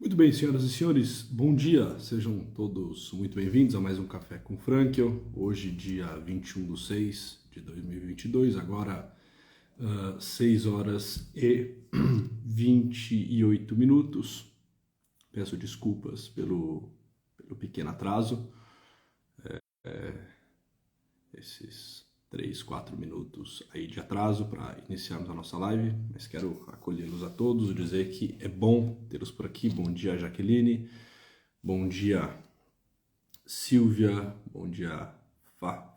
Muito bem, senhoras e senhores, bom dia, sejam todos muito bem-vindos a mais um Café com Frankel. Hoje, dia 21/6/2022, agora 6 horas e 28 minutos. Peço desculpas pelo pequeno atraso, esses 3, 4 minutos aí de atraso para iniciarmos a nossa live, mas quero acolhê-los a todos, dizer que é bom tê-los por aqui. Bom dia, Jaqueline, bom dia, Silvia, bom dia,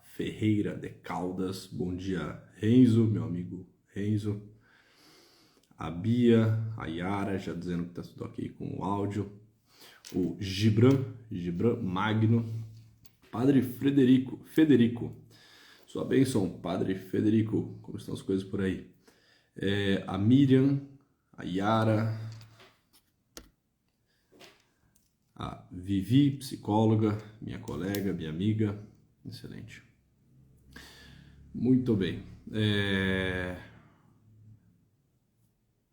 Ferreira de Caldas, bom dia, Renzo, meu amigo Renzo, a Bia, a Yara, já dizendo que está tudo ok com o áudio, o Gibran Magno, Padre Federico, sua bênção, Padre Federico, como estão as coisas por aí? A Miriam, a Yara, a Vivi, psicóloga, minha colega, minha amiga, excelente. Muito bem.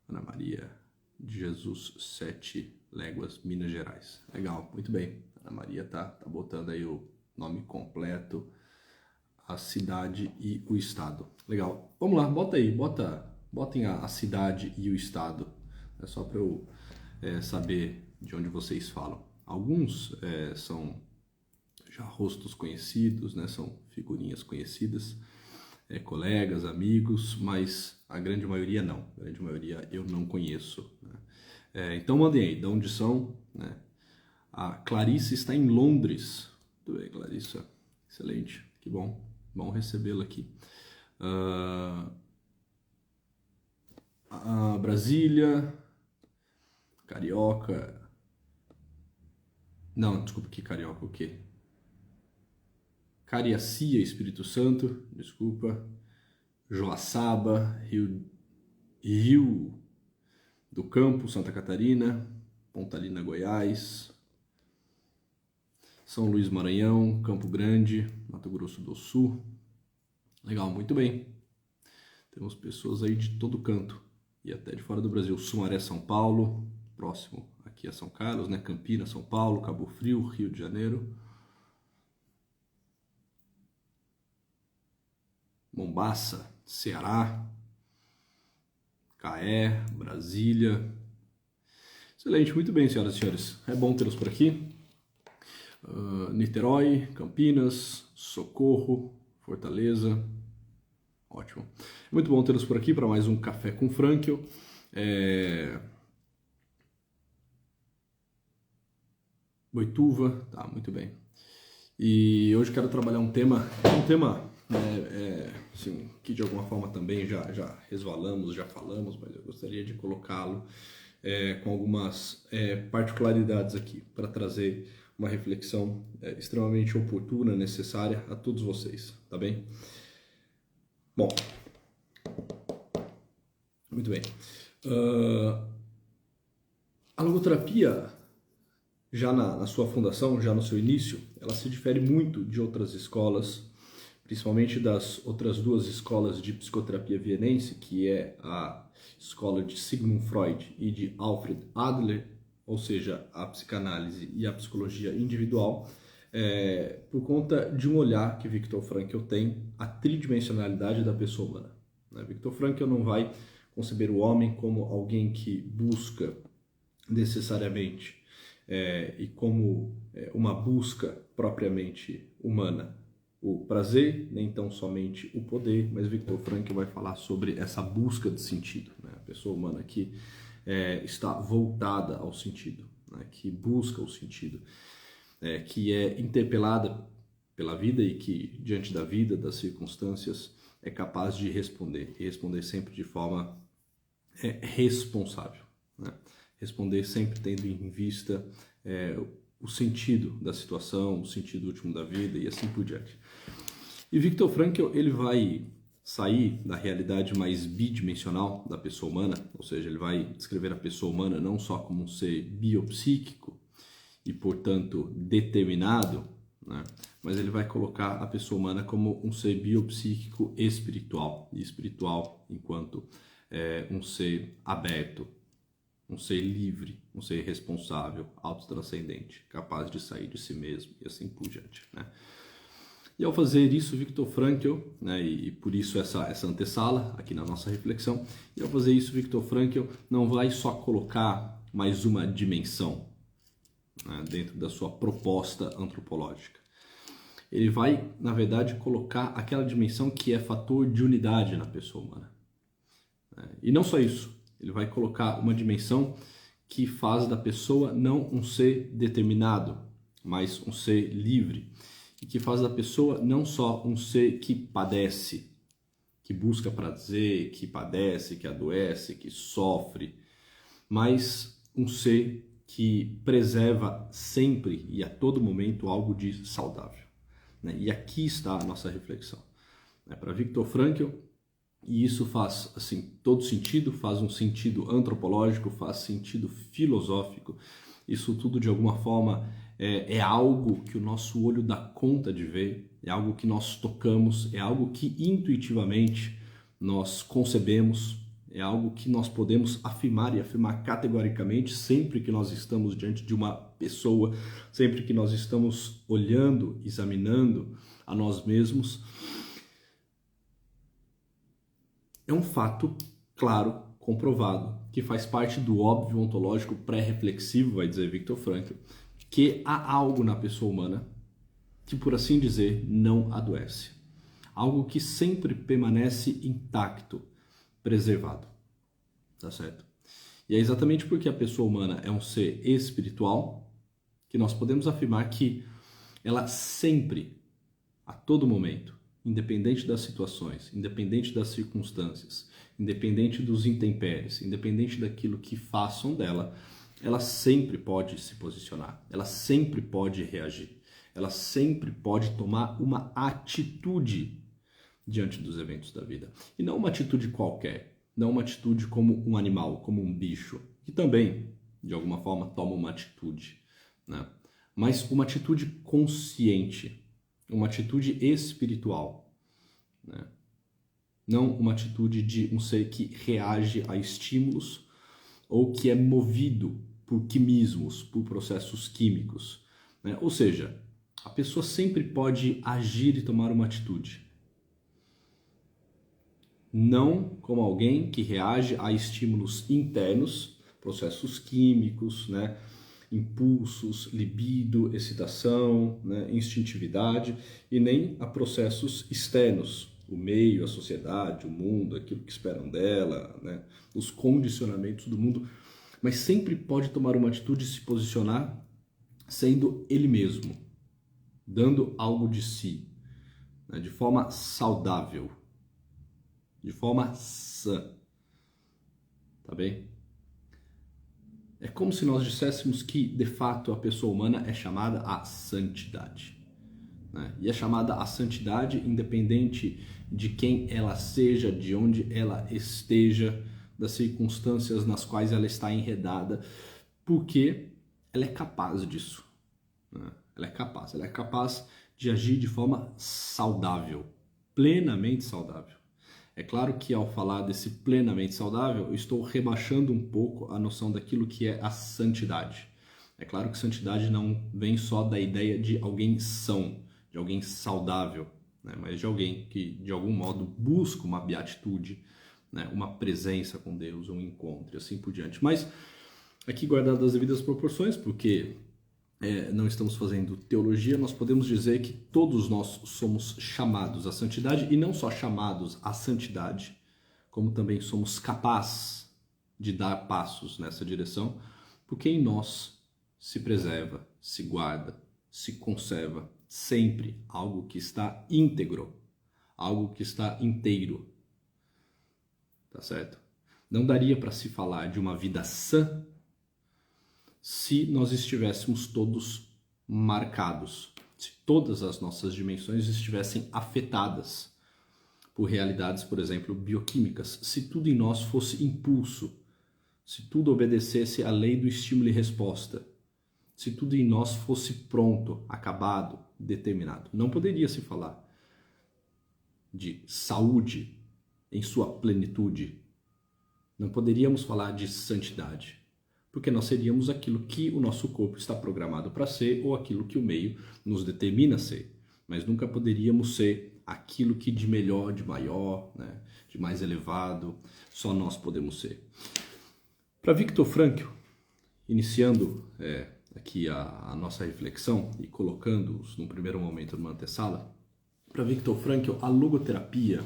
Ana Maria de Jesus, 7 Léguas, Minas Gerais. Legal, muito bem. Ana Maria tá botando aí o nome completo, a cidade e o estado. Legal. Vamos lá, bota aí, botem a cidade e o estado. É só para eu saber de onde vocês falam. Alguns são já rostos conhecidos, né? São figurinhas conhecidas, colegas, amigos, mas a grande maioria não. A grande maioria eu não conheço, né? Então mandem aí, de onde são, né? A Clarice está em Londres. Muito bem, Clarissa. Excelente, que bom. Bom recebê-la aqui. Brasília, Carioca. Não, desculpa, que Carioca, o quê? Cariacica, Espírito Santo, desculpa. Joaçaba, Rio do Campo, Santa Catarina. Pontalina, Goiás. São Luís, Maranhão, Campo Grande, Mato Grosso do Sul. Legal, muito bem. Temos pessoas aí de todo canto e até de fora do Brasil. Sumaré, São Paulo, próximo aqui a São Carlos, né? Campinas, São Paulo, Cabo Frio, Rio de Janeiro. Mombaça, Ceará, Caé, Brasília. Excelente, muito bem, senhoras e senhores. É bom tê-los por aqui. Niterói, Campinas, Socorro, Fortaleza. Ótimo. Muito bom tê-los por aqui para mais um Café com Frankel. Boituva, tá, muito bem. E hoje quero trabalhar um tema assim, que de alguma forma também já resvalamos, já falamos, mas eu gostaria de colocá-lo com algumas particularidades aqui para trazer uma reflexão extremamente oportuna, necessária a todos vocês, tá bem? Bom, muito bem. A logoterapia, já na sua fundação, já no seu início, ela se difere muito de outras escolas, principalmente das outras duas escolas de psicoterapia vienense, que é a escola de Sigmund Freud e de Alfred Adler, ou seja, a psicanálise e a psicologia individual, por conta de um olhar que Viktor Frankl tem à tridimensionalidade da pessoa humana. Viktor Frankl não vai conceber o homem como alguém que busca necessariamente e como uma busca propriamente humana o prazer, nem tão somente o poder, mas Viktor Frankl vai falar sobre essa busca de sentido, né? A pessoa humana que está voltada ao sentido, né? Que busca o sentido, que é interpelada pela vida e que, diante da vida, das circunstâncias, é capaz de responder, e responder sempre de forma responsável, né? Responder sempre tendo em vista o sentido da situação, o sentido último da vida e assim por diante. E Viktor Frankl, ele vai sair da realidade mais bidimensional da pessoa humana, ou seja, ele vai descrever a pessoa humana não só como um ser biopsíquico e, portanto, determinado, né? Mas ele vai colocar a pessoa humana como um ser biopsíquico espiritual, e espiritual enquanto um ser aberto, um ser livre, um ser responsável, autotranscendente, capaz de sair de si mesmo e assim por diante, né? E ao fazer isso, Viktor Frankl, né, e por isso essa antessala aqui na nossa reflexão, e ao fazer isso, Viktor Frankl não vai só colocar mais uma dimensão, né, dentro da sua proposta antropológica. Ele vai, na verdade, colocar aquela dimensão que é fator de unidade na pessoa humana. E não só isso, ele vai colocar uma dimensão que faz da pessoa não um ser determinado, mas um ser livre. E que faz da pessoa não só um ser que padece, que busca prazer, que padece, que adoece, que sofre, mas um ser que preserva sempre e a todo momento algo de saudável, né? E aqui está a nossa reflexão. Para Viktor Frankl, e isso faz assim todo sentido, faz um sentido antropológico, faz sentido filosófico. Isso tudo de alguma forma é algo que o nosso olho dá conta de ver, é algo que nós tocamos, é algo que intuitivamente nós concebemos, é algo que nós podemos afirmar e afirmar categoricamente sempre que nós estamos diante de uma pessoa, sempre que nós estamos olhando, examinando a nós mesmos. É um fato, claro, comprovado, que faz parte do óbvio ontológico pré-reflexivo, vai dizer Viktor Frankl, que há algo na pessoa humana que, por assim dizer, não adoece. Algo que sempre permanece intacto, preservado. Tá certo? E é exatamente porque a pessoa humana é um ser espiritual que nós podemos afirmar que ela sempre, a todo momento, independente das situações, independente das circunstâncias, independente dos intempéries, independente daquilo que façam dela, ela sempre pode se posicionar, ela sempre pode reagir, ela sempre pode tomar uma atitude diante dos eventos da vida. E não uma atitude qualquer, não uma atitude como um animal, como um bicho, que também, de alguma forma, toma uma atitude, né? Mas uma atitude consciente, uma atitude espiritual, né? Não uma atitude de um ser que reage a estímulos ou que é movido por quimismos, por processos químicos, né? Ou seja, a pessoa sempre pode agir e tomar uma atitude. Não como alguém que reage a estímulos internos, processos químicos, né? Impulsos, libido, excitação, né? Instintividade, e nem a processos externos, o meio, a sociedade, o mundo, aquilo que esperam dela, né? Os condicionamentos do mundo, mas sempre pode tomar uma atitude e se posicionar sendo ele mesmo, dando algo de si, né? De forma saudável, de forma sã, tá bem? É como se nós disséssemos que, de fato, a pessoa humana é chamada à santidade, né? E é chamada à santidade independente de quem ela seja, de onde ela esteja, das circunstâncias nas quais ela está enredada, porque ela é capaz disso, né? Ela é capaz de agir de forma saudável, plenamente saudável. É claro que ao falar desse plenamente saudável, eu estou rebaixando um pouco a noção daquilo que é a santidade. É claro que santidade não vem só da ideia de alguém são, de alguém saudável, né? Mas de alguém que de algum modo busca uma beatitude, né? Uma presença com Deus, um encontro e assim por diante. Mas aqui guardado as devidas proporções, porque não estamos fazendo teologia, nós podemos dizer que todos nós somos chamados à santidade, e não só chamados à santidade, como também somos capazes de dar passos nessa direção, porque em nós se preserva, se guarda, se conserva sempre algo que está íntegro, algo que está inteiro, tá certo? Não daria para se falar de uma vida sã se nós estivéssemos todos marcados, se todas as nossas dimensões estivessem afetadas por realidades, por exemplo, bioquímicas, se tudo em nós fosse impulso, se tudo obedecesse à lei do estímulo e resposta, se tudo em nós fosse pronto, acabado, determinado. Não poderia se falar de saúde em sua plenitude. Não poderíamos falar de santidade. porque nós seríamos aquilo que o nosso corpo está programado para ser ou aquilo que o meio nos determina ser, mas nunca poderíamos ser aquilo que de melhor, de maior, né, de mais elevado, só nós podemos ser. Para Viktor Frankl, iniciando aqui a nossa reflexão e colocando-os num primeiro momento numa antessala, para Viktor Frankl, a logoterapia,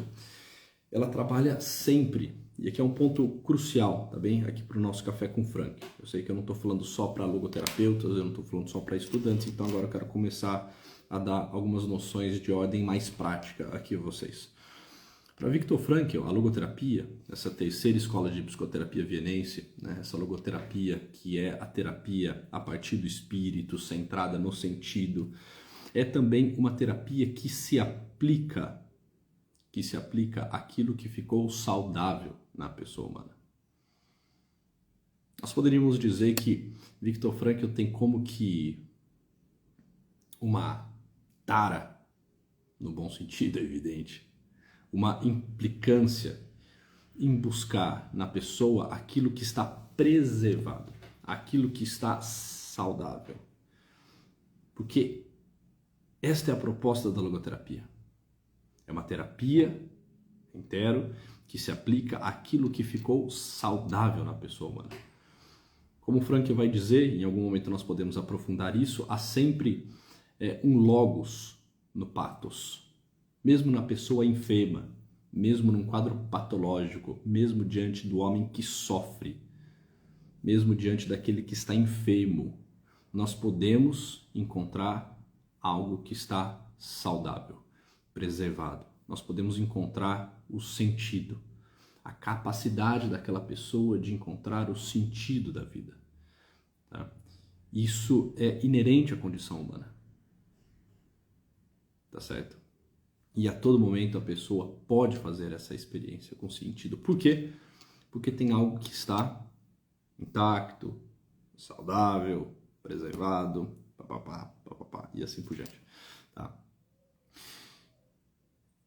ela trabalha sempre, e aqui é um ponto crucial, tá bem? Aqui para o nosso Café com Frankl. Eu sei que eu não estou falando só para logoterapeutas, eu não estou falando só para estudantes, então agora eu quero começar a dar algumas noções de ordem mais prática aqui a vocês. Para Viktor Frankl, a logoterapia, essa terceira escola de psicoterapia vienense, né, essa logoterapia que é a terapia a partir do espírito, centrada no sentido, é também uma terapia que se aplica àquilo que ficou saudável na pessoa humana. Nós poderíamos dizer que Viktor Frankl tem como que uma tara, no bom sentido, é evidente, uma implicância em buscar na pessoa aquilo que está preservado, aquilo que está saudável. Porque esta é a proposta da logoterapia. É uma terapia, entero, que se aplica àquilo que ficou saudável na pessoa humana. Como Frankl vai dizer, em algum momento nós podemos aprofundar isso, há sempre um logos no pathos. Mesmo na pessoa enferma, mesmo num quadro patológico, mesmo diante do homem que sofre, mesmo diante daquele que está enfermo, nós podemos encontrar algo que está saudável, preservado. Nós podemos encontrar o sentido, a capacidade daquela pessoa de encontrar o sentido da vida. Tá? Isso é inerente à condição humana. Tá certo? E a todo momento a pessoa pode fazer essa experiência com sentido. Por quê? Porque tem algo que está intacto, saudável, preservado, e assim por diante. Tá?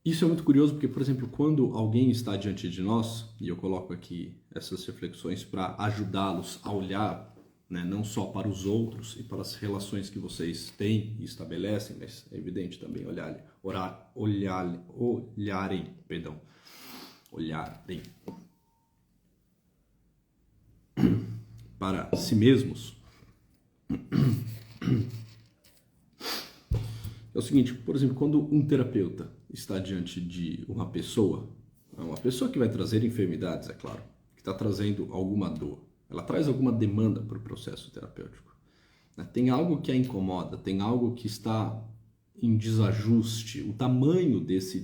Isso é muito curioso porque, por exemplo, quando alguém está diante de nós, e eu coloco aqui essas reflexões para ajudá-los a olhar, né, não só para os outros e para as relações que vocês têm e estabelecem, mas é evidente também olharem para si mesmos. É o seguinte, por exemplo, quando um terapeuta está diante de uma pessoa que vai trazer enfermidades, é claro, que está trazendo alguma dor, ela traz alguma demanda para o processo terapêutico. Tem algo que a incomoda, tem algo que está em desajuste, o tamanho desse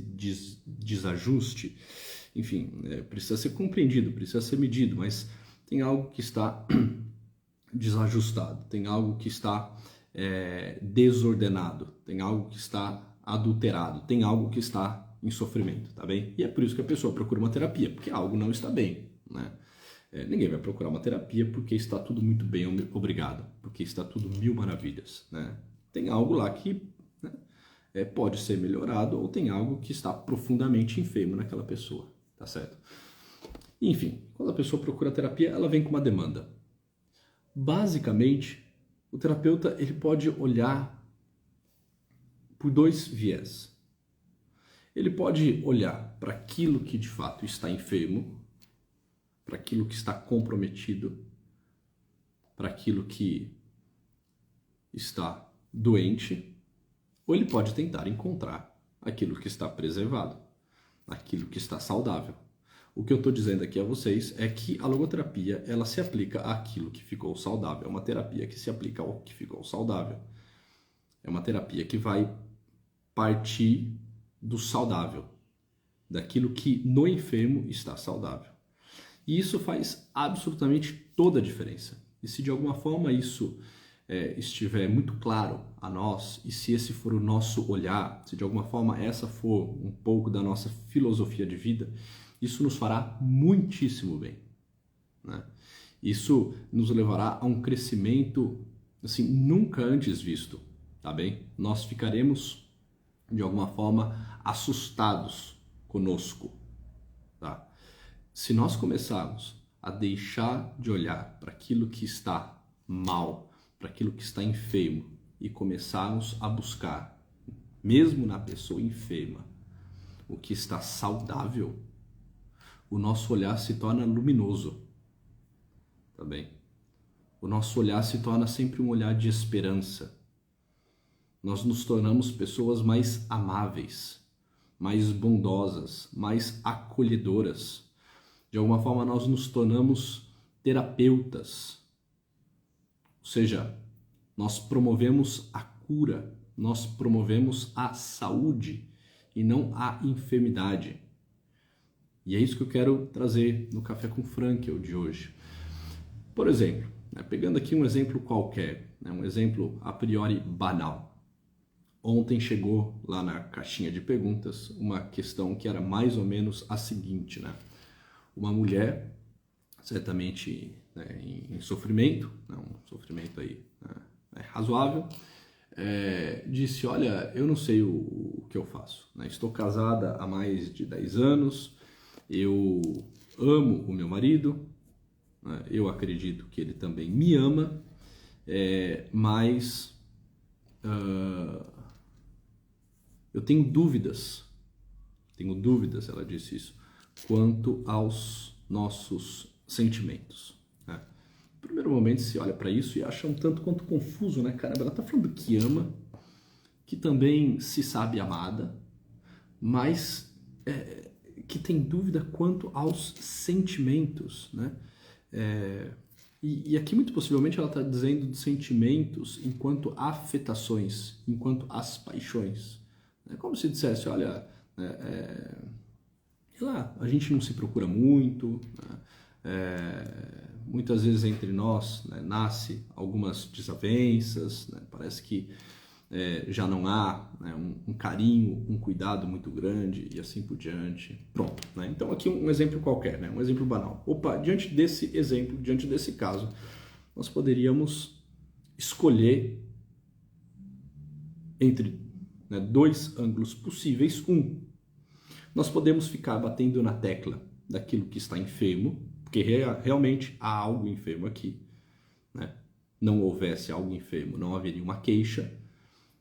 desajuste, enfim, precisa ser compreendido, precisa ser medido, mas tem algo que está desajustado, tem algo que está desordenado, tem algo que está adulterado, tem algo que está em sofrimento, tá bem? E é por isso que a pessoa procura uma terapia, porque algo não está bem, né? Ninguém vai procurar uma terapia porque está tudo muito bem, obrigado, porque está tudo mil maravilhas, né? Tem algo lá que, né, pode ser melhorado ou tem algo que está profundamente enfermo naquela pessoa, tá certo? Enfim, quando a pessoa procura terapia, ela vem com uma demanda. Basicamente, o terapeuta ele pode olhar por dois viés. Ele pode olhar para aquilo que de fato está enfermo, para aquilo que está comprometido, para aquilo que está doente, ou ele pode tentar encontrar aquilo que está preservado, aquilo que está saudável. O que eu estou dizendo aqui a vocês é que a logoterapia ela se aplica àquilo que ficou saudável. É uma terapia que se aplica ao que ficou saudável. É uma terapia que vai partir do saudável, daquilo que no enfermo está saudável. E isso faz absolutamente toda a diferença. E se de alguma forma isso estiver muito claro a nós, e se esse for o nosso olhar, se de alguma forma essa for um pouco da nossa filosofia de vida, isso nos fará muitíssimo bem, né? Isso nos levará a um crescimento assim, nunca antes visto, tá bem? Nós ficaremos, de alguma forma, assustados conosco, tá? Se nós começarmos a deixar de olhar para aquilo que está mal, para aquilo que está enfermo e começarmos a buscar, mesmo na pessoa enferma, o que está saudável, o nosso olhar se torna luminoso, tá bem? O nosso olhar se torna sempre um olhar de esperança. Nós nos tornamos pessoas mais amáveis, mais bondosas, mais acolhedoras. De alguma forma nós nos tornamos terapeutas. Ou seja, nós promovemos a cura, nós promovemos a saúde e não a enfermidade. E é isso que eu quero trazer no Café com Frankel de hoje. Por exemplo, pegando aqui um exemplo qualquer, um exemplo a priori banal. Ontem chegou lá na caixinha de perguntas uma questão que era mais ou menos a seguinte, né? Uma mulher, certamente em sofrimento, um sofrimento aí razoável, disse, olha, eu não sei o que eu faço, né? Estou casada há mais de 10 anos, eu amo o meu marido, né? Eu acredito que ele também me ama, mas eu tenho dúvidas, ela disse isso, quanto aos nossos sentimentos. Né? No primeiro momento se olha para isso e acha um tanto quanto confuso, né? Caramba, ela está falando que ama, que também se sabe amada, mas que tem dúvida quanto aos sentimentos, né? E aqui muito possivelmente ela está dizendo de sentimentos enquanto afetações, enquanto as paixões. É como se dissesse, olha, sei lá, a gente não se procura muito, né? Muitas vezes entre nós, né, nasce algumas desavenças, né? Parece que já não há, né, um carinho, um cuidado muito grande e assim por diante. Pronto, né? Então aqui um exemplo qualquer, né? Um exemplo banal. Opa, diante desse exemplo, diante desse caso, nós poderíamos escolher entre, né, dois ângulos possíveis. Nós podemos ficar batendo na tecla daquilo que está enfermo, porque realmente há algo enfermo aqui, né? Não houvesse algo enfermo, não haveria uma queixa.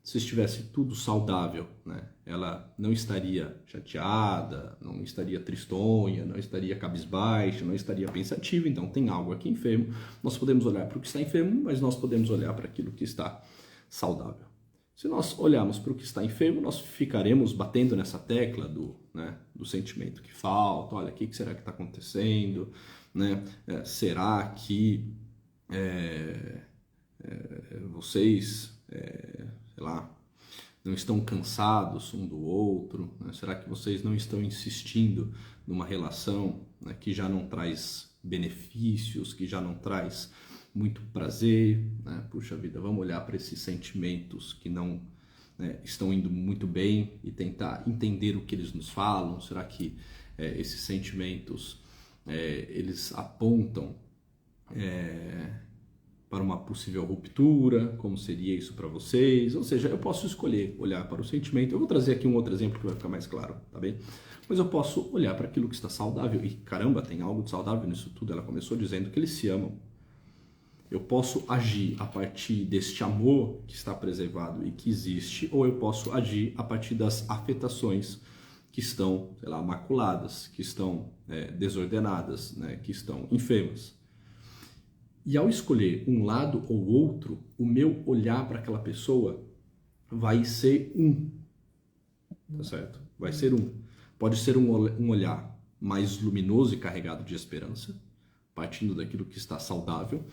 Se estivesse tudo saudável, né, ela não estaria chateada, não estaria tristonha, não estaria cabisbaixa, não estaria pensativa, então tem algo aqui enfermo. Nós podemos olhar para o que está enfermo, mas nós podemos olhar para aquilo que está saudável. Se nós olharmos para o que está enfermo, nós ficaremos batendo nessa tecla do sentimento que falta, olha, o que será que está acontecendo, né? Será que vocês... sei lá, não estão cansados um do outro, né? Será que vocês não estão insistindo numa relação, né, que já não traz benefícios, que já não traz muito prazer, né? Puxa vida, vamos olhar para esses sentimentos que não, né, estão indo muito bem e tentar entender o que eles nos falam. Será que esses sentimentos eles apontam para uma possível ruptura, como seria isso para vocês? Ou seja, eu posso escolher olhar para o sentimento. Eu vou trazer aqui um outro exemplo que vai ficar mais claro, tá bem? Mas eu posso olhar para aquilo que está saudável e, caramba, tem algo de saudável nisso tudo. Ela começou dizendo que eles se amam. Eu posso agir a partir deste amor que está preservado e que existe, ou eu posso agir a partir das afetações que estão, sei lá, maculadas, que estão desordenadas, né, que estão enfermas. E ao escolher um lado ou outro, o meu olhar para aquela pessoa vai ser tá certo? Vai ser Pode ser um olhar mais luminoso e carregado de esperança, partindo daquilo que está saudável,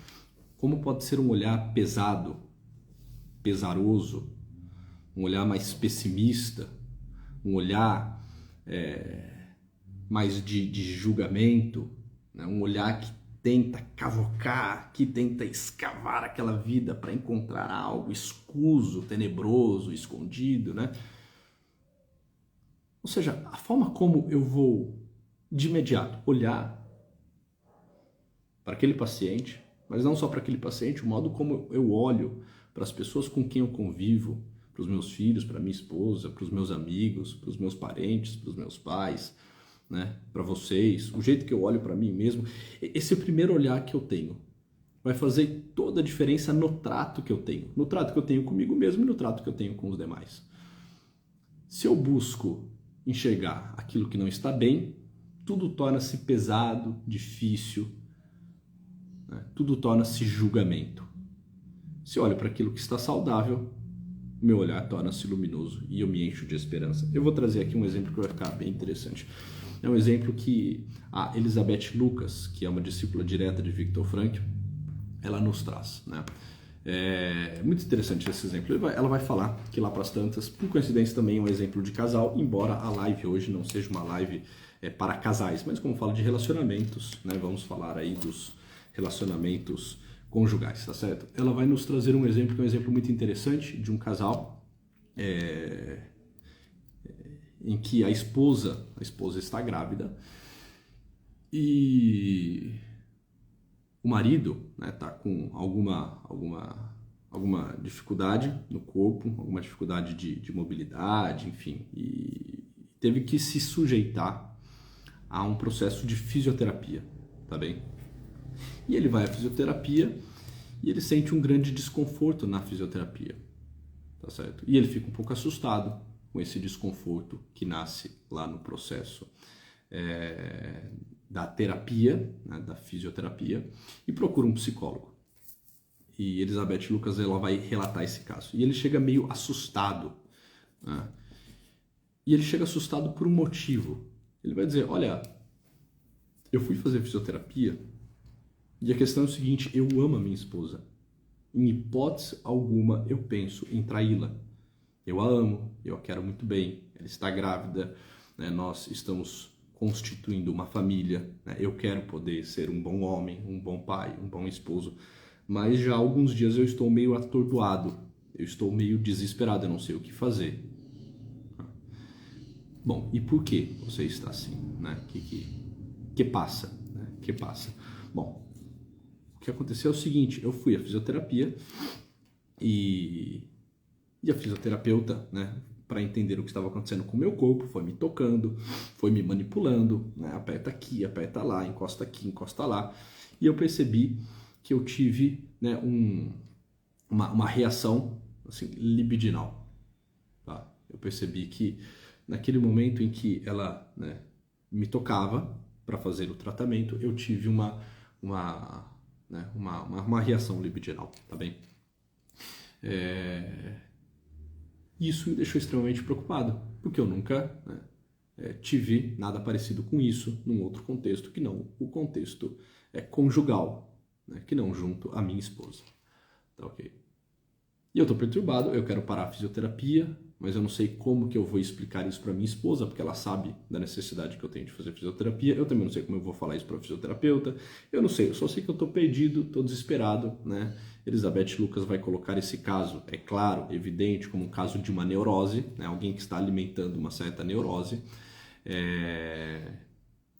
como pode ser um olhar pesado, pesaroso, um olhar mais pessimista, um olhar mais de julgamento, né? Um olhar que tenta cavocar, que tenta escavar aquela vida para encontrar algo escuso, tenebroso, escondido, né? Ou seja, a forma como eu vou de imediato olhar para aquele paciente, mas não só para aquele paciente, o modo como eu olho para as pessoas com quem eu convivo, para os meus filhos, para minha esposa, para os meus amigos, para os meus parentes, para os meus pais, né, para vocês, o jeito que eu olho para mim mesmo, esse primeiro olhar que eu tenho vai fazer toda a diferença no trato que eu tenho. No trato que eu tenho comigo mesmo e no trato que eu tenho com os demais. Se eu busco enxergar aquilo que não está bem, tudo torna-se pesado, difícil, né? Tudo torna-se julgamento. Se eu olho para aquilo que está saudável, meu olhar torna-se luminoso e eu me encho de esperança. Eu vou trazer aqui um exemplo que vai ficar bem interessante. É um exemplo que a Elizabeth Lucas, que é uma discípula direta de Viktor Frankl, ela nos traz, né? É muito interessante esse exemplo. Ela vai falar que lá para as tantas, por coincidência também é um exemplo de casal, embora a live hoje não seja uma live para casais, mas como fala de relacionamentos, né? Vamos falar aí dos relacionamentos conjugais, tá certo? Ela vai nos trazer um exemplo que é um exemplo muito interessante de um casal em que a esposa está grávida e o marido, né, tá com alguma dificuldade no corpo, alguma dificuldade de mobilidade, enfim, e teve que se sujeitar a um processo de fisioterapia, tá bem? E ele vai à fisioterapia e ele sente um grande desconforto na fisioterapia, tá certo? E ele fica um pouco assustado com esse desconforto que nasce lá no processo da terapia, né, da fisioterapia, e procura um psicólogo. E Elizabeth Lucas, ela vai relatar esse caso. E ele chega meio assustado, né? E ele chega assustado por um motivo. Ele vai dizer, olha, eu fui fazer fisioterapia e a questão é o seguinte, eu amo a minha esposa. Em hipótese alguma eu penso em traí-la. Eu a amo, eu a quero muito bem, ela está grávida, né? Nós estamos constituindo uma família, né? Eu quero poder ser um bom homem, um bom pai, um bom esposo, mas já há alguns dias eu estou meio atordoado, eu estou meio desesperado, eu não sei o que fazer. Bom, e por que você está assim, né? Que passa, né? Que passa? Bom, o que aconteceu é o seguinte, eu fui à fisioterapia e a fisioterapeuta, né, para entender o que estava acontecendo com o meu corpo, foi me tocando, foi me manipulando, né, aperta aqui, aperta lá, encosta aqui, encosta lá, e eu percebi que eu tive, né, uma reação assim, libidinal. Tá? Eu percebi que naquele momento em que ela, né, me tocava para fazer o tratamento, eu tive uma reação libidinal, tá bem? Isso me deixou extremamente preocupado, porque eu nunca, né, tive nada parecido com isso num outro contexto que não o contexto conjugal, né, que não junto à minha esposa. Tá ok? E eu tô perturbado, eu quero parar a fisioterapia, mas eu não sei como que eu vou explicar isso para minha esposa, porque ela sabe da necessidade que eu tenho de fazer fisioterapia. Eu também não sei como eu vou falar isso para fisioterapeuta. Eu não sei, eu só sei que eu tô perdido, tô desesperado, né? Elizabeth Lucas vai colocar esse caso, é claro, evidente, como um caso de uma neurose, né? Alguém que está alimentando uma certa neurose.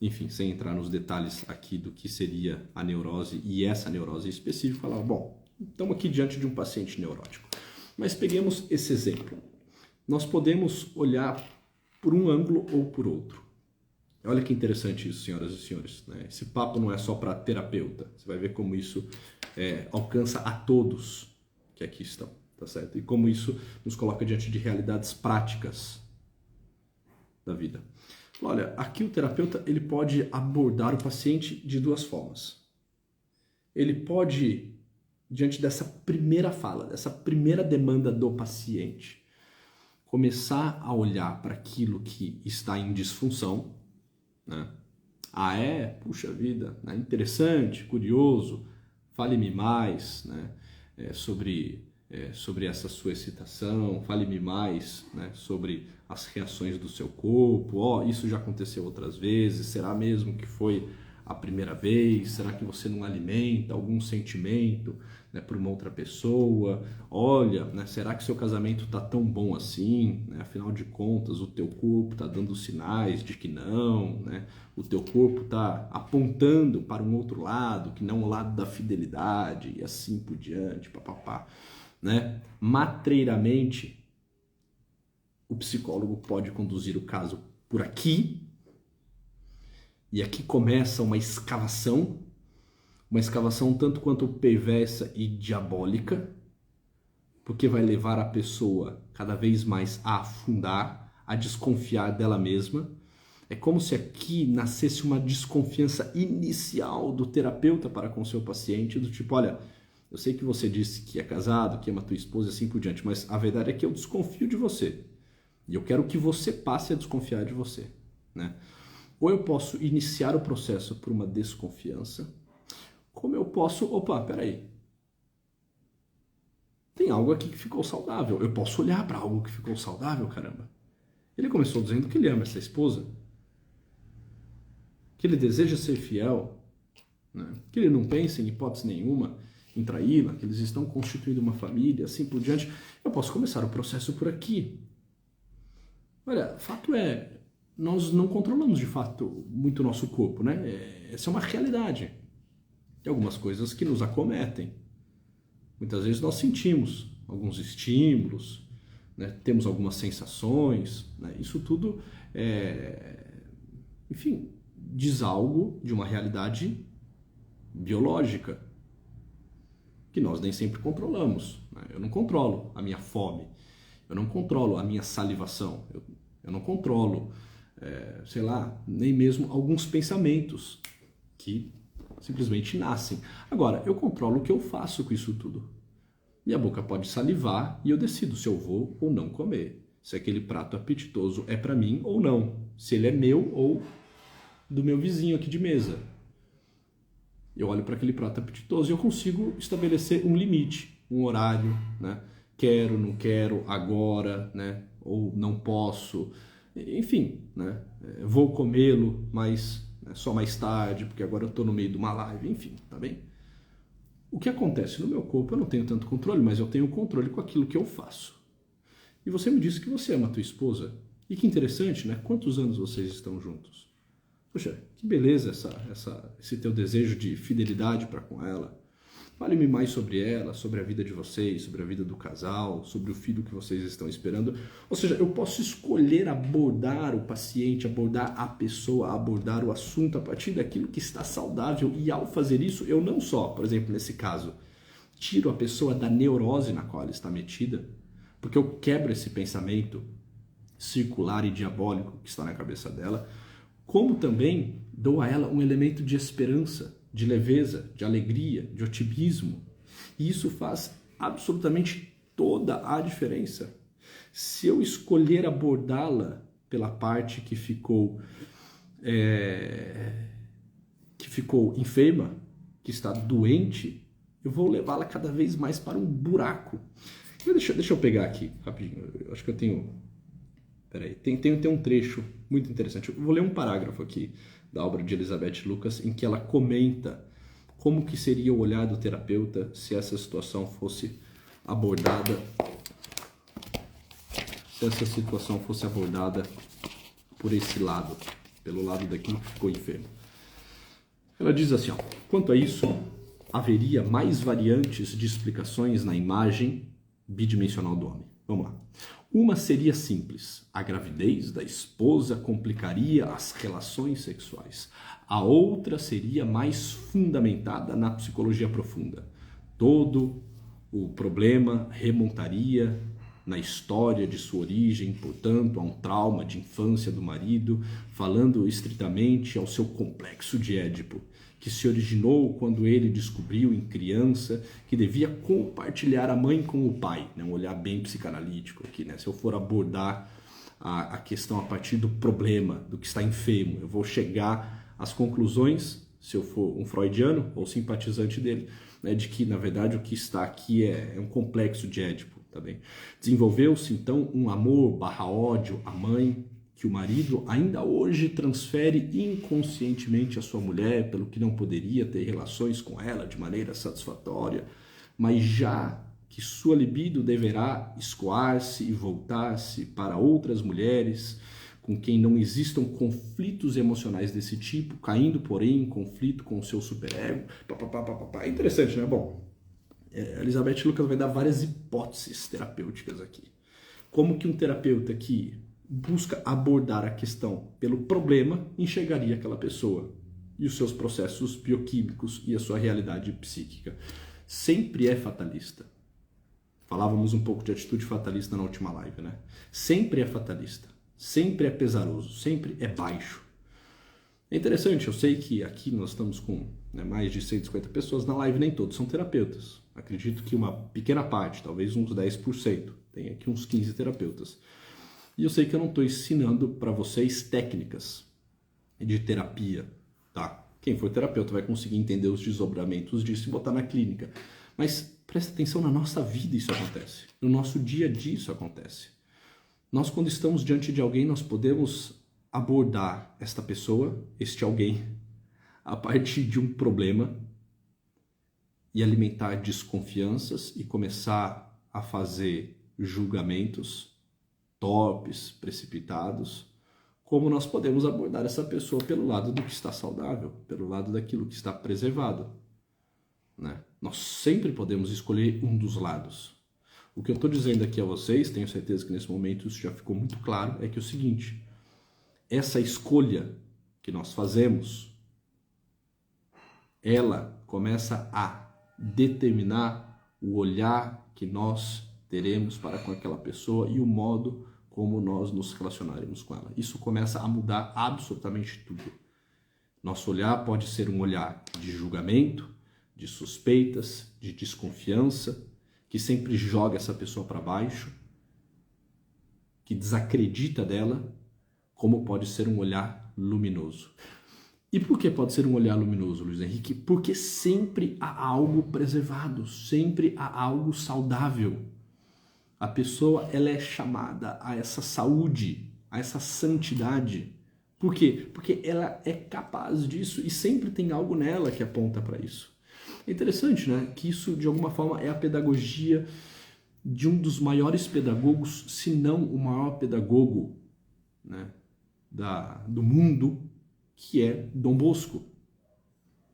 Enfim, sem entrar nos detalhes aqui do que seria a neurose e essa neurose em específico, falar, bom, estamos aqui diante de um paciente neurótico. Mas peguemos esse exemplo. Nós podemos olhar por um ângulo ou por outro. Olha que interessante isso, senhoras e senhores, né? Esse papo não é só para terapeuta. Você vai ver como isso alcança a todos que aqui estão, tá certo? E como isso nos coloca diante de realidades práticas da vida. Olha, aqui o terapeuta ele pode abordar o paciente de duas formas. Ele pode, diante dessa primeira fala, dessa primeira demanda do paciente, começar a olhar para aquilo que está em disfunção, né? Puxa vida, né? Interessante, curioso, fale-me mais, né? Sobre essa sua excitação, fale-me mais, né? Sobre as reações do seu corpo, isso já aconteceu outras vezes, será mesmo que foi a primeira vez? Será que você não alimenta algum sentimento, né, por uma outra pessoa? Olha, né, será que seu casamento está tão bom assim? Né? Afinal de contas, o teu corpo está dando sinais de que não, né? O teu corpo está apontando para um outro lado, que não o lado da fidelidade, e assim por diante, papapá. Né? Matreiramente, o psicólogo pode conduzir o caso por aqui, E aqui começa uma escavação tanto quanto perversa e diabólica, porque vai levar a pessoa cada vez mais a afundar, a desconfiar dela mesma. É como se aqui nascesse uma desconfiança inicial do terapeuta para com o seu paciente, do tipo, olha, eu sei que você disse que é casado, que ama tua esposa e assim por diante, mas a verdade é que eu desconfio de você. E eu quero que você passe a desconfiar de você, né? Ou eu posso iniciar o processo por uma desconfiança, como eu posso, peraí, tem algo aqui que ficou saudável, eu posso olhar para algo que ficou saudável, caramba. Ele começou dizendo que ele ama essa esposa, que ele deseja ser fiel, né? Que ele não pensa em hipótese nenhuma em traí-la, que eles estão constituindo uma família, assim por diante. Eu posso começar o processo por aqui. Olha, fato é, nós não controlamos de fato muito o nosso corpo, né? Essa é uma realidade. Tem algumas coisas que nos acometem. Muitas vezes nós sentimos alguns estímulos, né? Temos algumas sensações, né? Isso tudo enfim, diz algo de uma realidade biológica que nós nem sempre controlamos, né? Eu não controlo a minha fome, eu não controlo a minha salivação, eu não controlo, sei lá, nem mesmo alguns pensamentos que simplesmente nascem. Agora, eu controlo o que eu faço com isso tudo. Minha boca pode salivar e eu decido se eu vou ou não comer, se aquele prato apetitoso é para mim ou não, se ele é meu ou do meu vizinho aqui de mesa. Eu olho para aquele prato apetitoso e eu consigo estabelecer um limite, um horário, né? Quero, não quero, agora, né? Ou não posso, enfim, né? Vou comê-lo, mas só mais tarde, porque agora eu estou no meio de uma live, enfim, tá bem? O que acontece no meu corpo, eu não tenho tanto controle, mas eu tenho controle com aquilo que eu faço. E você me disse que você ama a tua esposa. E que interessante, né? Quantos anos vocês estão juntos? Poxa, que beleza esse teu desejo de fidelidade para com ela. Fale-me mais sobre ela, sobre a vida de vocês, sobre a vida do casal, sobre o filho que vocês estão esperando. Ou seja, eu posso escolher abordar o paciente, abordar a pessoa, abordar o assunto a partir daquilo que está saudável. E ao fazer isso, eu não só, por exemplo, nesse caso, tiro a pessoa da neurose na qual ela está metida, porque eu quebro esse pensamento circular e diabólico que está na cabeça dela, como também dou a ela um elemento de esperança, de leveza, de alegria, de otimismo. E isso faz absolutamente toda a diferença. Se eu escolher abordá-la pela parte que ficou enferma, que está doente, eu vou levá-la cada vez mais para um buraco. Deixa eu pegar aqui, rapidinho. Eu acho que eu tenho... Peraí, tem um trecho muito interessante. Eu vou ler um parágrafo aqui da obra de Elizabeth Lucas, em que ela comenta como que seria o olhar do terapeuta se essa situação fosse abordada, por esse lado, pelo lado daquilo que ficou enfermo. Ela diz assim, quanto a isso, haveria mais variantes de explicações na imagem bidimensional do homem. Vamos lá. Uma seria simples, a gravidez da esposa complicaria as relações sexuais. A outra seria mais fundamentada na psicologia profunda. Todo o problema remontaria na história de sua origem, portanto, a um trauma de infância do marido, falando estritamente ao seu complexo de Édipo, que se originou quando ele descobriu em criança que devia compartilhar a mãe com o pai, né? Um olhar bem psicanalítico aqui, né? Se eu for abordar a questão a partir do problema, do que está enfermo, eu vou chegar às conclusões, se eu for um freudiano ou simpatizante dele, né? De que, na verdade, o que está aqui é um complexo de Édipo, tá bem? Desenvolveu-se, então, um amor/ódio à mãe, que o marido ainda hoje transfere inconscientemente à sua mulher, pelo que não poderia ter relações com ela de maneira satisfatória, mas já que sua libido deverá escoar-se e voltar-se para outras mulheres com quem não existam conflitos emocionais desse tipo, caindo, porém, em conflito com o seu superego. É interessante, né? Bom, Elizabeth Lucas vai dar várias hipóteses terapêuticas aqui. Como que um terapeuta que busca abordar a questão pelo problema, enxergaria aquela pessoa e os seus processos bioquímicos e a sua realidade psíquica. Sempre é fatalista. Falávamos um pouco de atitude fatalista na última live, né? Sempre é fatalista, sempre é pesaroso, sempre é baixo. É interessante, eu sei que aqui nós estamos com mais de 150 pessoas na live, nem todos são terapeutas. Acredito que uma pequena parte, talvez uns 10%, tem aqui uns 15 terapeutas. E eu sei que eu não estou ensinando para vocês técnicas de terapia, tá? Quem for terapeuta vai conseguir entender os desdobramentos disso e botar na clínica. Mas presta atenção, na nossa vida isso acontece. No nosso dia a dia isso acontece. Nós, quando estamos diante de alguém, nós podemos abordar esta pessoa, este alguém, a partir de um problema e alimentar desconfianças e começar a fazer julgamentos torpes, precipitados, como nós podemos abordar essa pessoa pelo lado do que está saudável, pelo lado daquilo que está preservado, né? Nós sempre podemos escolher um dos lados. O que eu estou dizendo aqui a vocês, tenho certeza que nesse momento isso já ficou muito claro, é que é o seguinte: essa escolha que nós fazemos, ela começa a determinar o olhar que nós teremos para com aquela pessoa e o modo como nós nos relacionaremos com ela. Isso começa a mudar absolutamente tudo. Nosso olhar pode ser um olhar de julgamento, de suspeitas, de desconfiança, que sempre joga essa pessoa para baixo, que desacredita dela, como pode ser um olhar luminoso. E por que pode ser um olhar luminoso, Luiz Henrique? Porque sempre há algo preservado, sempre há algo saudável. A pessoa, ela é chamada a essa saúde, a essa santidade. Por quê? Porque ela é capaz disso e sempre tem algo nela que aponta para isso. É interessante, né? Que isso, de alguma forma, é a pedagogia de um dos maiores pedagogos, se não o maior pedagogo, né, do mundo, que é Dom Bosco.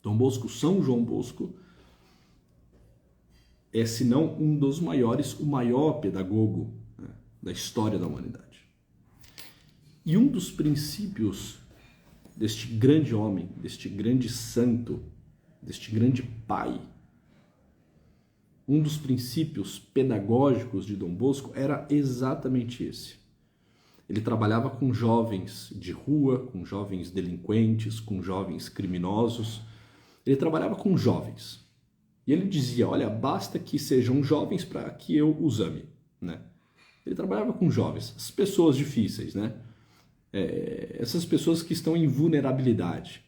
Dom Bosco, São João Bosco, é, se não um dos maiores, o maior pedagogo, né, da história da humanidade. E um dos princípios deste grande homem, deste grande santo, deste grande pai, um dos princípios pedagógicos de Dom Bosco era exatamente esse. Ele trabalhava com jovens de rua, com jovens delinquentes, com jovens criminosos. Ele trabalhava com jovens. E ele dizia, olha, basta que sejam jovens para que eu os ame, né? Ele trabalhava com jovens, as pessoas difíceis, né? Essas pessoas que estão em vulnerabilidade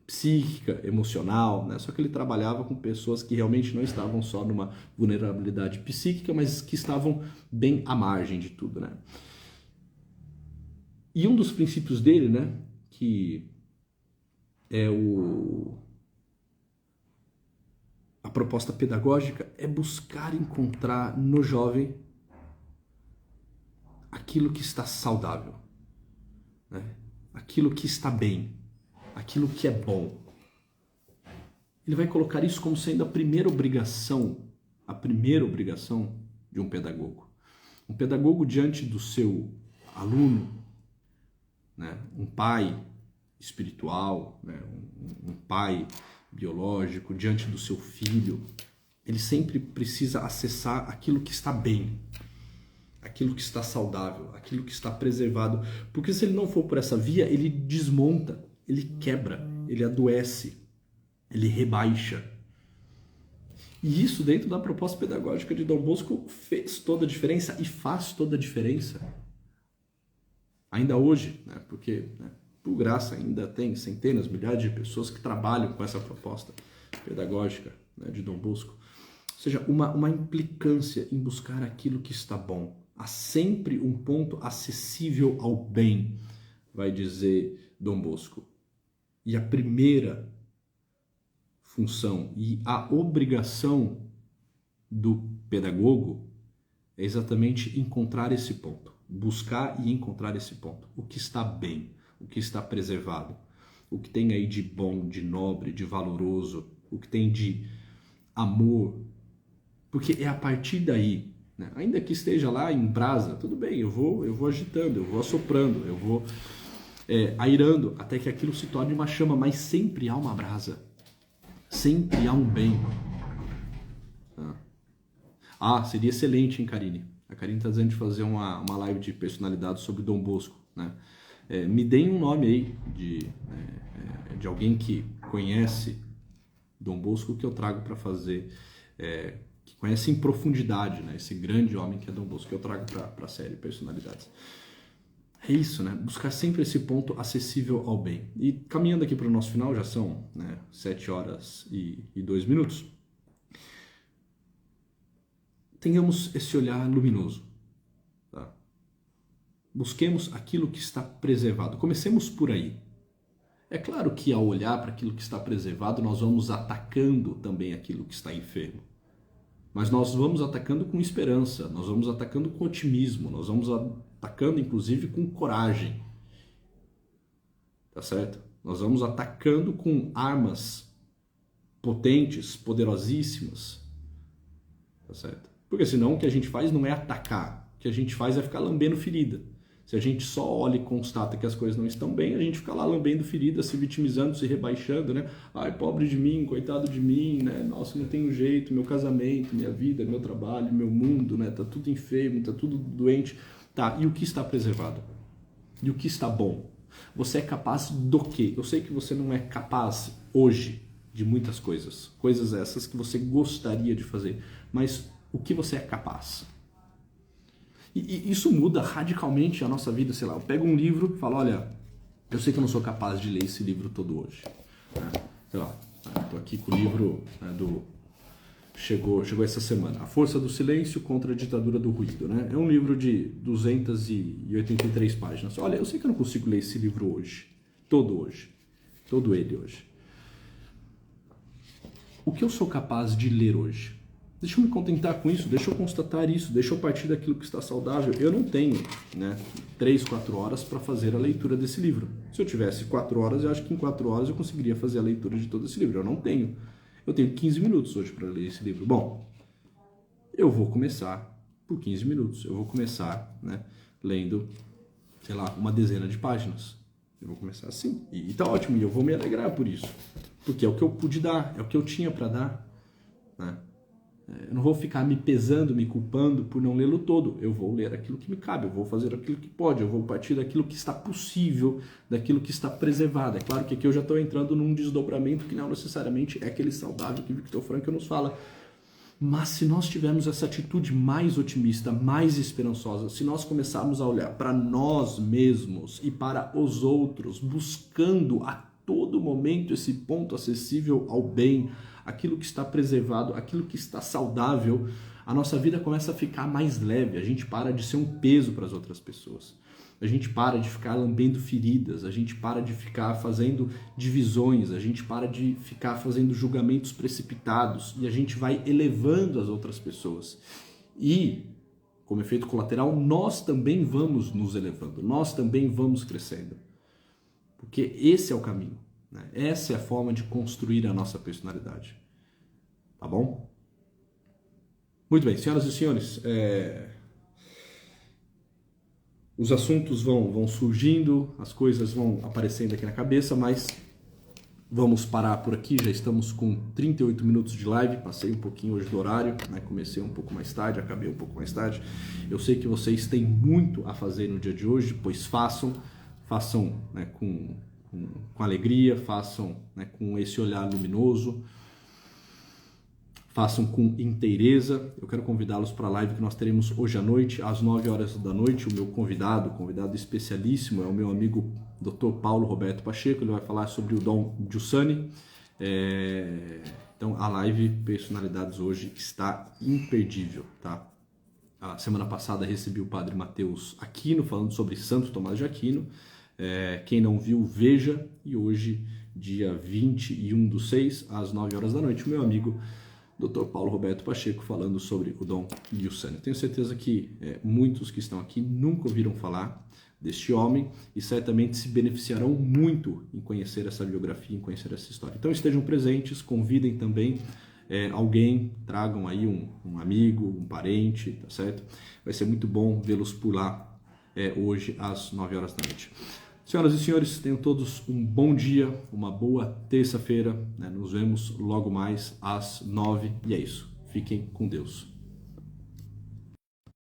psíquica, emocional, né? Só que ele trabalhava com pessoas que realmente não estavam só numa vulnerabilidade psíquica, mas que estavam bem à margem de tudo, né? E um dos princípios dele, né, que é a proposta pedagógica, é buscar encontrar no jovem aquilo que está saudável, né? Aquilo que está bem, aquilo que é bom. Ele vai colocar isso como sendo a primeira obrigação de um pedagogo. Um pedagogo diante do seu aluno, né? Um pai espiritual, né? Um pai biológico diante do seu filho, ele sempre precisa acessar aquilo que está bem, aquilo que está saudável, aquilo que está preservado, porque se ele não for por essa via, ele desmonta, ele quebra, ele adoece, ele rebaixa. E isso dentro da proposta pedagógica de Dom Bosco fez toda a diferença e faz toda a diferença. Ainda hoje, né? Porque, né, por graça, ainda tem centenas, milhares de pessoas que trabalham com essa proposta pedagógica, né, de Dom Bosco. Ou seja, uma implicância em buscar aquilo que está bom. Há sempre um ponto acessível ao bem, vai dizer Dom Bosco. E a primeira função e a obrigação do pedagogo é exatamente encontrar esse ponto. Buscar e encontrar esse ponto. O que está bem, o que está preservado, o que tem aí de bom, de nobre, de valoroso, o que tem de amor. Porque é a partir daí né? Ainda que esteja lá em brasa, tudo bem, eu vou agitando, eu vou assoprando, eu vou airando, até que aquilo se torne uma chama, mas sempre há uma brasa, sempre há um bem. Seria excelente, hein, Karine? A Karine está dizendo de fazer uma live de personalidade sobre Dom Bosco, né? Me deem um nome aí de alguém que conhece Dom Bosco que eu trago para fazer, que conhece em profundidade, né? Esse grande homem que é Dom Bosco, que eu trago para a série Personalidades. É isso, né? Buscar sempre esse ponto acessível ao bem. E caminhando aqui para o nosso final, já são 7 horas e 2 minutos. Tenhamos esse olhar luminoso. Tá? Busquemos aquilo que está preservado. Comecemos por aí. É claro que ao olhar para aquilo que está preservado, nós vamos atacando também aquilo que está enfermo. Mas nós vamos atacando com esperança, nós vamos atacando com otimismo, nós vamos atacando inclusive com coragem. Tá certo? Nós vamos atacando com armas potentes, poderosíssimas. Tá certo? Porque senão o que a gente faz não é atacar, o que a gente faz é ficar lambendo ferida. Se a gente só olha e constata que as coisas não estão bem, a gente fica lá lambendo ferida, se vitimizando, se rebaixando, né? Ai, pobre de mim, coitado de mim, né? Nossa, não tenho jeito, meu casamento, minha vida, meu trabalho, meu mundo, né? Tá tudo enfermo, tá tudo doente. Tá, e o que está preservado? E o que está bom? Você é capaz do quê? Eu sei que você não é capaz hoje de muitas coisas. Coisas essas que você gostaria de fazer. Mas o que você é capaz? E isso muda radicalmente a nossa vida. Sei lá, eu pego um livro e falo, olha, eu sei que eu não sou capaz de ler esse livro todo hoje. Sei lá, estou aqui com o livro Chegou essa semana. A Força do Silêncio contra a Ditadura do Ruído. Né? É um livro de 283 páginas. Olha, eu sei que eu não consigo ler esse livro hoje. Todo ele hoje. O que eu sou capaz de ler hoje? Deixa eu me contentar com isso, deixa eu constatar isso, deixa eu partir daquilo que está saudável. Eu não tenho 3, 4 horas para fazer a leitura desse livro. Se eu tivesse 4 horas, eu acho que em 4 horas eu conseguiria fazer a leitura de todo esse livro. Eu não tenho. Eu tenho 15 minutos hoje para ler esse livro. Bom, eu vou começar por 15 minutos. Eu vou começar lendo, sei lá, uma dezena de páginas. Eu vou começar assim. E tá ótimo, e eu vou me alegrar por isso. Porque é o que eu pude dar, é o que eu tinha para dar. Né? Eu não vou ficar me pesando, me culpando por não lê-lo todo. Eu vou ler aquilo que me cabe, eu vou fazer aquilo que pode, eu vou partir daquilo que está possível, daquilo que está preservado. É claro que aqui eu já estou entrando num desdobramento que não necessariamente é aquele saudável que Viktor Frankl nos fala. Mas se nós tivermos essa atitude mais otimista, mais esperançosa, se nós começarmos a olhar para nós mesmos e para os outros, buscando a todo momento esse ponto acessível ao bem, aquilo que está preservado, aquilo que está saudável, a nossa vida começa a ficar mais leve, a gente para de ser um peso para as outras pessoas. A gente para de ficar lambendo feridas, a gente para de ficar fazendo divisões, a gente para de ficar fazendo julgamentos precipitados e a gente vai elevando as outras pessoas. E, como efeito colateral, nós também vamos nos elevando, nós também vamos crescendo. Porque esse é o caminho, né? Essa é a forma de construir a nossa personalidade. Tá bom? Muito bem, senhoras e senhores, os assuntos vão surgindo, as coisas vão aparecendo aqui na cabeça, mas vamos parar por aqui. Já estamos com 38 minutos de live, passei um pouquinho hoje do horário, né? Comecei um pouco mais tarde, acabei um pouco mais tarde. Eu sei que vocês têm muito a fazer no dia de hoje, pois façam com alegria, façam com esse olhar luminoso, façam com inteireza. Eu quero convidá-los para a live que nós teremos hoje à noite, às 9 horas da noite. O meu convidado especialíssimo é o meu amigo Dr. Paulo Roberto Pacheco. Ele vai falar sobre o Dom Giussani. Então a live Personalidades hoje está imperdível, tá? A semana passada recebi o Padre Mateus Aquino falando sobre Santo Tomás de Aquino. Quem não viu, veja. E hoje, dia 21/6, às 9 horas da noite, o meu amigo Dr. Paulo Roberto Pacheco falando sobre o Dom Giussani. Tenho certeza que muitos que estão aqui nunca ouviram falar deste homem e certamente se beneficiarão muito em conhecer essa biografia, em conhecer essa história. Então estejam presentes, convidem também alguém, tragam aí um amigo, um parente, tá certo? Vai ser muito bom vê-los por lá hoje às 9 horas da noite. Senhoras e senhores, tenham todos um bom dia, uma boa terça-feira, né? Nos vemos logo mais às 9 e é isso. Fiquem com Deus.